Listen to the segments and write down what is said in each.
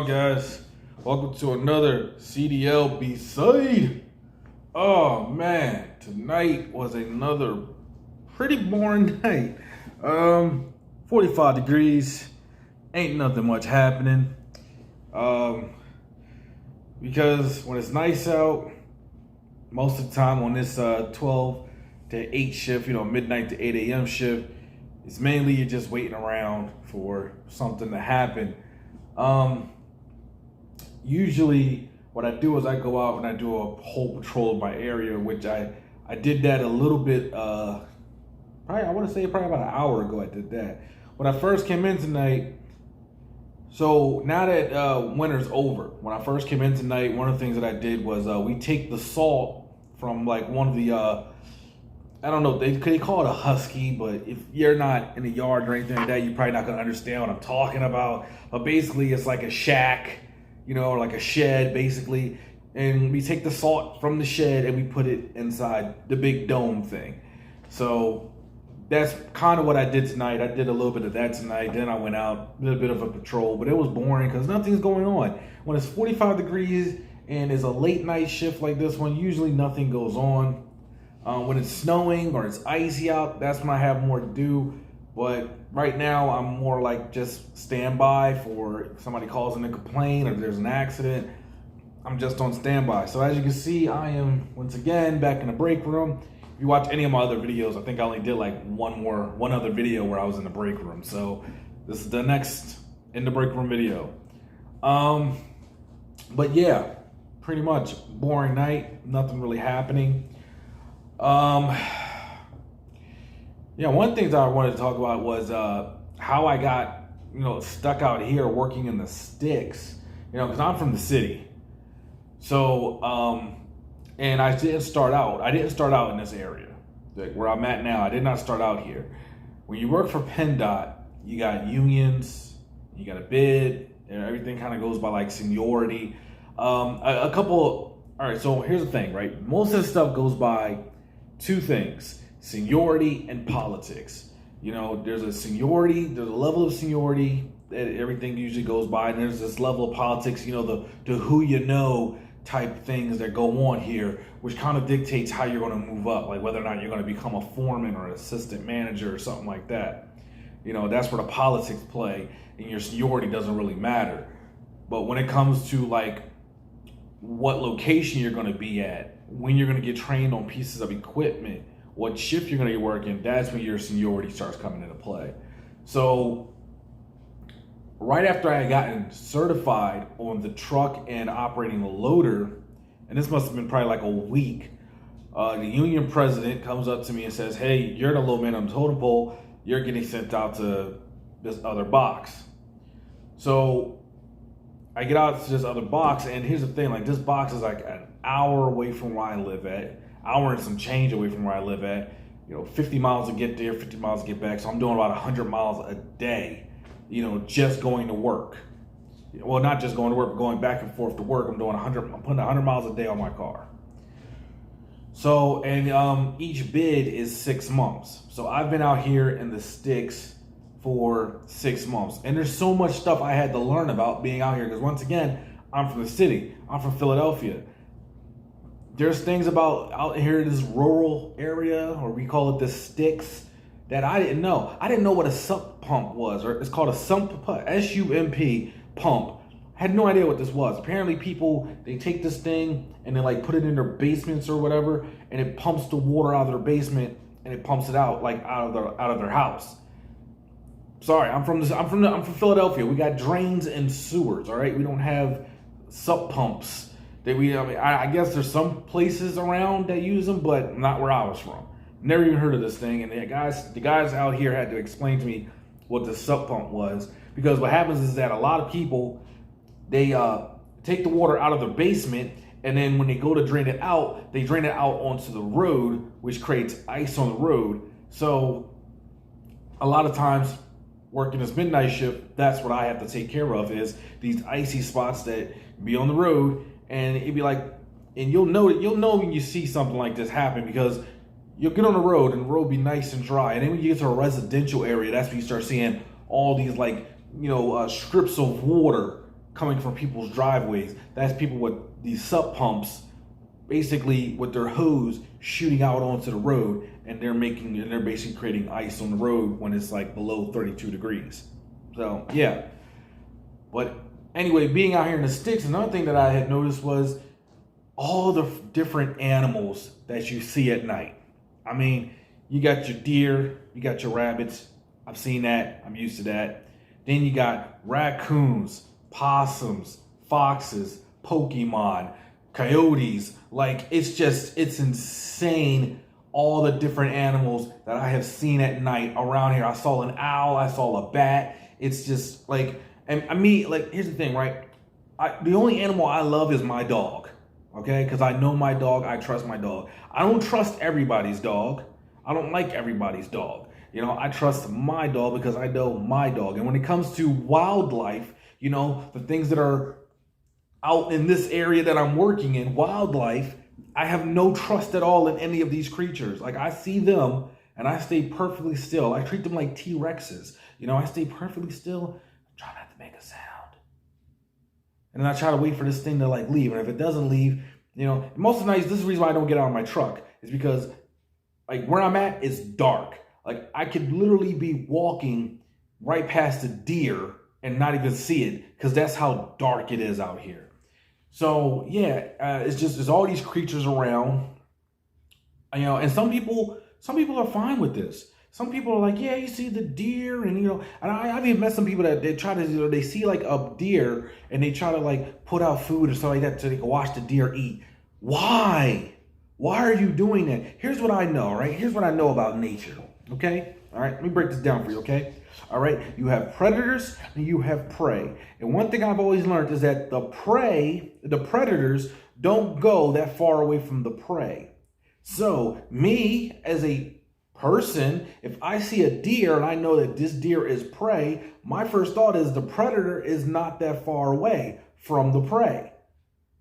on, guys? Welcome to another CDL B-side. Oh man, tonight was another pretty boring night. 45 degrees, ain't nothing much happening. Because when it's nice out, most of the time on this 12 to 8 shift, midnight to 8 a.m. shift, it's mainly you're just waiting around for something to happen. Usually what I do is I go out and I do a whole patrol of my area, which I did that a little bit, probably about an hour ago I did that. When I first came in tonight, so now that winter's over, when I first came in tonight, one of the things that I did was we take the salt from like one of the, I don't know, they call it a husky, but if you're not in the yard or anything like that, you're probably not gonna understand what I'm talking about. But basically it's like a shack, or like a shed basically. And we take the salt from the shed and we put it inside the big dome thing. So that's kind of what I did tonight. I did a little bit of that tonight. Then I went out, did a bit of a patrol, but it was boring because nothing's going on. When it's 45 degrees and it's a late night shift like this one, usually nothing goes on. When it's snowing or it's icy out, that's when I have more to do. But right now, I'm more like just standby for if somebody calls in to complain or if there's an accident. I'm just on standby. So as you can see, I am once again back in the break room. If you watch any of my other videos, I think I only did like one other video where I was in the break room. So this is the next in the break room video. But yeah, pretty much boring night. Nothing really happening. Yeah, one thing that I wanted to talk about was how I got, stuck out here working in the sticks, because I'm from the city. So, and I didn't start out in this area, like where I'm at now. I did not start out here. When you work for Penndot, you got unions, you got a bid, and everything kind of goes by like seniority. All right, so here's the thing, right? Most of this stuff goes by two things: seniority and politics. There's a seniority, there's a level of seniority that everything usually goes by, and there's this level of politics, the who type things that go on here, which kind of dictates how you're going to move up, like whether or not you're going to become a foreman or an assistant manager or something like that. That's where the politics play, and your seniority doesn't really matter. But when it comes to like what location you're going to be at, when you're going to get trained on pieces of equipment, what shift you're going to be working, that's when your seniority starts coming into play. So right after I had gotten certified on the truck and operating the loader, and this must have been probably like a week, the union president comes up to me and says, "Hey, you're the low man on the totem pole. You're getting sent out to this other box." So I get out to this other box, and here's the thing, like this box is like an hour away from where I live at, hour and some change away from where I live at, 50 miles to get there, 50 miles to get back. So I'm doing about 100 miles a day, just going to work. Well, not just going to work, but going back and forth to work. I'm putting 100 miles a day on my car. So, and each bid is 6 months. So I've been out here in the sticks for 6 months. And there's so much stuff I had to learn about being out here, because once again, I'm from the city. I'm from Philadelphia. There's things about out here in this rural area, or we call it the sticks, that I didn't know. I didn't know what a sump pump was, or it's called a sump, S-U-M-P pump. I had no idea what this was. Apparently people, they take this thing and they like put it in their basements or whatever, and it pumps the water out of their basement and it pumps it out like out of their house. Sorry, I'm from Philadelphia. We got drains and sewers, all right? We don't have sump pumps. I guess there's some places around that use them, but not where I was from. Never even heard of this thing. And the guys out here had to explain to me what the sump pump was, because what happens is that a lot of people, they take the water out of their basement, and then when they go to drain it out, they drain it out onto the road, which creates ice on the road. So a lot of times working this midnight shift, that's what I have to take care of, is these icy spots that be on the road. And it'd be like, and you'll know when you see something like this happen, because you'll get on the road and the road be nice and dry. And then when you get to a residential area, that's when you start seeing all these like, strips of water coming from people's driveways. That's people with these sub pumps, basically with their hose shooting out onto the road, and they're basically creating ice on the road when it's like below 32 degrees. So yeah. But anyway, being out here in the sticks, another thing that I had noticed was all the different animals that you see at night. I mean, you got your deer, you got your rabbits. I've seen that. I'm used to that. Then you got raccoons, possums, foxes, Pokemon, coyotes. Like, it's insane, all the different animals that I have seen at night around here. I saw an owl, I saw a bat. It's just like, and I mean, like, here's the thing, right? The only animal I love is my dog, okay? Because I know my dog, I trust my dog. I don't trust everybody's dog. I don't like everybody's dog. You know, I trust my dog because I know my dog. And when it comes to wildlife, you know, the things that are out in this area that I'm working in, wildlife, I have no trust at all in any of these creatures. Like, I see them and I stay perfectly still. I treat them like T-Rexes. You know, I stay perfectly still, try not to make a sound. And then I try to wait for this thing to like leave. And if it doesn't leave, you know, most of the nights, this is the reason why I don't get out of my truck, is because like where I'm at is dark. Like, I could literally be walking right past a deer and not even see it, because that's how dark it is out here. So yeah, there's all these creatures around, you know, and some people are fine with this. Some people are like, yeah, you see the deer, and you know, and I've even met some people that they try to, you know, they see like a deer and they try to like put out food or something like that so they can watch the deer eat. Why? Why are you doing that? Here's what I know, right? Here's what I know about nature, okay? All right, let me break this down for you, okay? All right, you have predators and you have prey. And one thing I've always learned is that the predators don't go that far away from the prey. So me as a person, if I see a deer and I know that this deer is prey, my first thought is the predator is not that far away from the prey.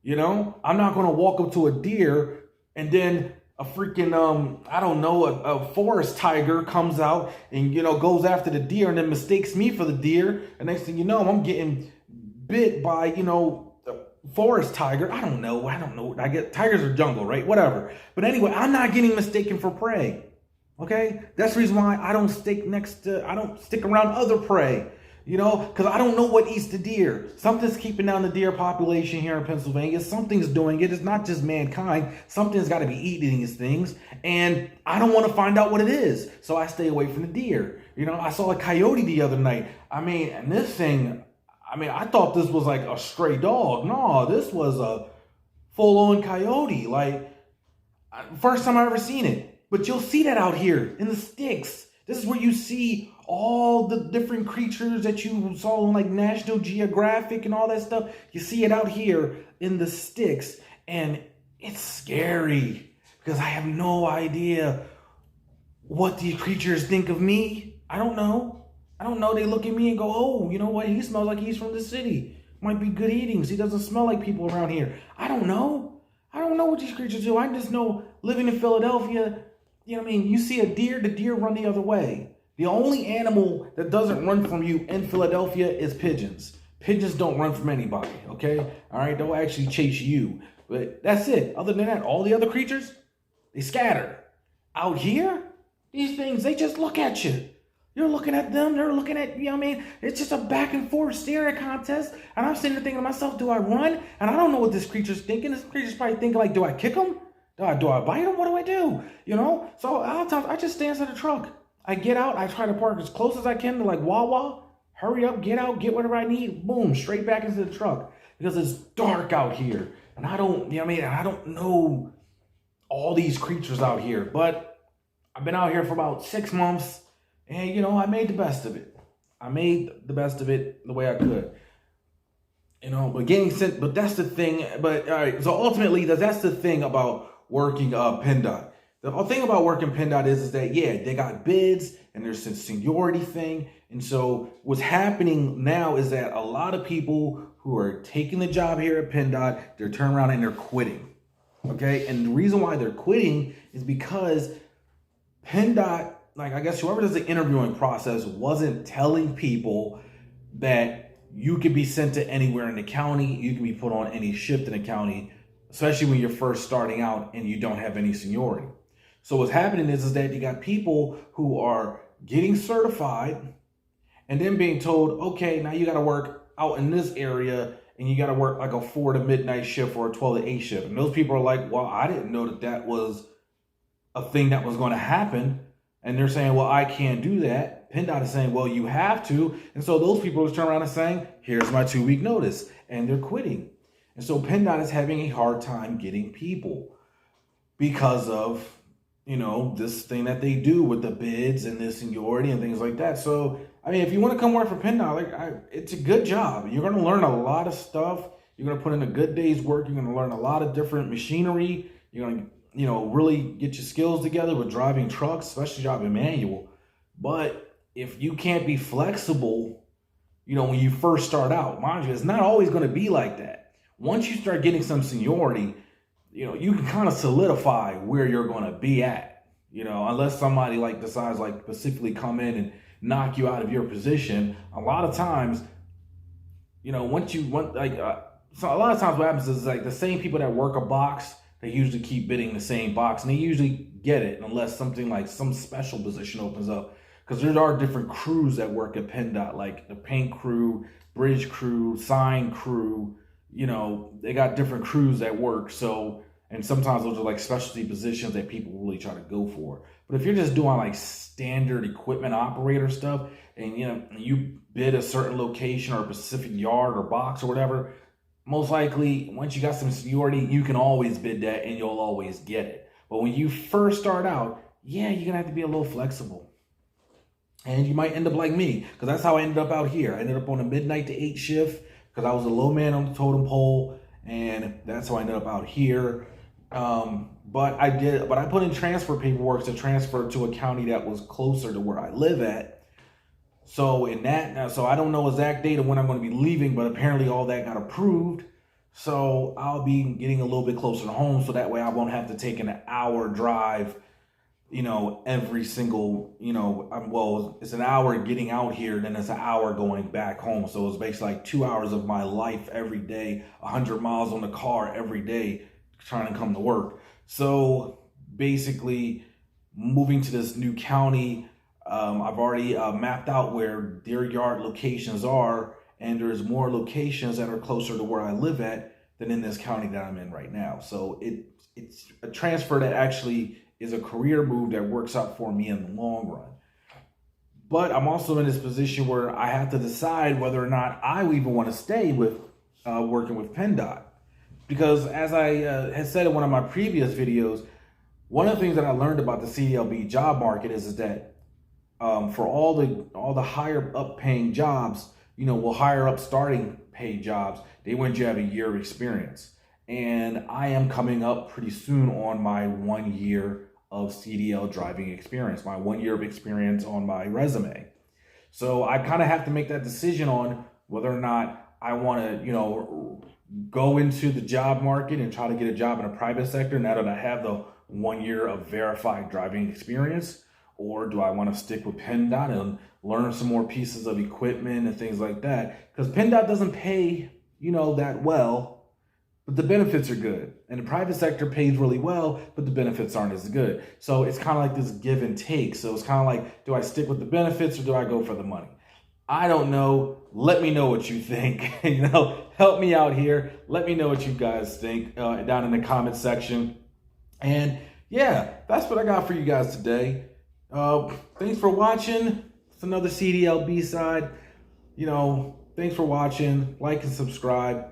You know, I'm not going to walk up to a deer and then a freaking, I don't know, a forest tiger comes out and, you know, goes after the deer and then mistakes me for the deer. And next thing you know, I'm getting bit by, you know, the forest tiger. I don't know. I get, tigers are jungle, right? Whatever. But anyway, I'm not getting mistaken for prey. Okay? That's the reason why I don't stick around other prey. You know, because I don't know what eats the deer. Something's keeping down the deer population here in Pennsylvania. Something's doing it. It's not just mankind. Something's got to be eating these things. And I don't want to find out what it is. So I stay away from the deer. You know, I saw a coyote the other night. I mean, and this thing, I mean, I thought this was like a stray dog. No, this was a full-on coyote. Like, first time I ever seen it. But you'll see that out here in the sticks. This is where you see all the different creatures that you saw on like National Geographic and all that stuff. You see it out here in the sticks, and it's scary because I have no idea what these creatures think of me. I don't know. They look at me and go, oh, you know what? He smells like he's from the city. Might be good eatings. He doesn't smell like people around here. I don't know. I don't know what these creatures do. I just know living in Philadelphia, you know what I mean? You see a deer, the deer run the other way. The only animal that doesn't run from you in Philadelphia is pigeons. Pigeons don't run from anybody, okay? All right, they'll actually chase you. But that's it. Other than that, all the other creatures, they scatter. Out here, these things, they just look at you. You're looking at them, they're looking at you, know what I mean? It's just a back and forth staring contest. And I'm sitting there thinking to myself, do I run? And I don't know what this creature's thinking. This creature's probably thinking like, do I kick him? Do I bite him? What do I do? You know? So a lot of times I just stay inside the truck. I get out, I try to park as close as I can to like Wawa, hurry up, get out, get whatever I need, boom, straight back into the truck. Because it's dark out here. And I don't, you know what I mean? I don't know all these creatures out here. But I've been out here for about 6 months. And, you know, I made the best of it. I made the best of it the way I could. You know, but that's the thing. But, all right, so ultimately, that's the thing about working Penndot. The thing about working Penndot is that, yeah, they got bids and there's a seniority thing. And so what's happening now is that a lot of people who are taking the job here at Penndot, they're turning around and they're quitting. Okay? And the reason why they're quitting is because Penndot, like I guess whoever does the interviewing process wasn't telling people that you could be sent to anywhere in the county. You can be put on any shift in the county, especially when you're first starting out and you don't have any seniority. So what's happening is that you got people who are getting certified and then being told, okay, now you got to work out in this area and you got to work like a 4 to midnight shift or a 12 to 8 shift. And those people are like, well, I didn't know that that was a thing that was going to happen. And they're saying, well, I can't do that. Penndot is saying, well, you have to. And so those people are turning around and saying, here's my 2-week notice. And they're quitting. And so Penndot is having a hard time getting people because of, you know, this thing that they do with the bids and the seniority and things like that. So, I mean, if you want to come work for Penndot, it's a good job. You're going to learn a lot of stuff. You're going to put in a good day's work. You're going to learn a lot of different machinery. You're going to, you know, really get your skills together with driving trucks, especially driving manual. But if you can't be flexible, you know, when you first start out, mind you, it's not always going to be like that. Once you start getting some seniority, you know, you can kind of solidify where you're going to be at, you know, unless somebody like decides like specifically come in and knock you out of your position. A lot of times, you know, once you want so a lot of times what happens is like the same people that work a box, they usually keep bidding the same box and they usually get it unless something like some special position opens up. Because there are different crews that work at Penndot, like the paint crew, bridge crew, sign crew, you know, they got different crews that work. So, and sometimes those are like specialty positions that people really try to go for. But if you're just doing like standard equipment operator stuff and, you know, you bid a certain location or a specific yard or box or whatever, most likely once you got some seniority, you can always bid that and you'll always get it. But when you first start out, yeah, you're gonna have to be a little flexible. And you might end up like me, because that's how I ended up out here. I ended up on a midnight to 8 shift because I was a low man on the totem pole, and that's how I ended up out here. But I put in transfer paperwork to transfer to a county that was closer to where I live at. So so I don't know exact date of when I'm going to be leaving, but apparently all that got approved. So I'll be getting a little bit closer to home, so that way I won't have to take an hour drive, you know, every single, you know, well, it's an hour getting out here, then it's an hour going back home. So it's basically like 2 hours of my life every day, 100 miles on the car every day, trying to come to work. So basically moving to this new county, I've already mapped out where their yard locations are, and there's more locations that are closer to where I live at than in this county that I'm in right now. So it's a transfer that actually is a career move that works out for me in the long run. But I'm also in this position where I have to decide whether or not I even want to stay with working with Penndot. Because as I had said in one of my previous videos, one of the things that I learned about the CDLB job market is that for all the higher up paying jobs, you know, will higher up starting paid jobs, they want you to have a year of experience. And I am coming up pretty soon on my 1 year of CDL driving experience, my 1 year of experience on my resume. So I kind of have to make that decision on whether or not I want to, you know, go into the job market and try to get a job in a private sector now that I have the 1 year of verified driving experience, or do I want to stick with Penndot and learn some more pieces of equipment and things like that? Because Penndot doesn't pay, you know, that well, but the benefits are good. And the private sector pays really well, but the benefits aren't as good. So it's kind of like this give and take. So it's kind of like, do I stick with the benefits or do I go for the money? I don't know. Let me know what you think. You know, help me out here. Let me know what you guys think down in the comment section. And yeah, that's what I got for you guys today. Thanks for watching. It's another CDL B-side. You know, thanks for watching. Like and subscribe.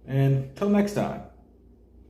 And till next time.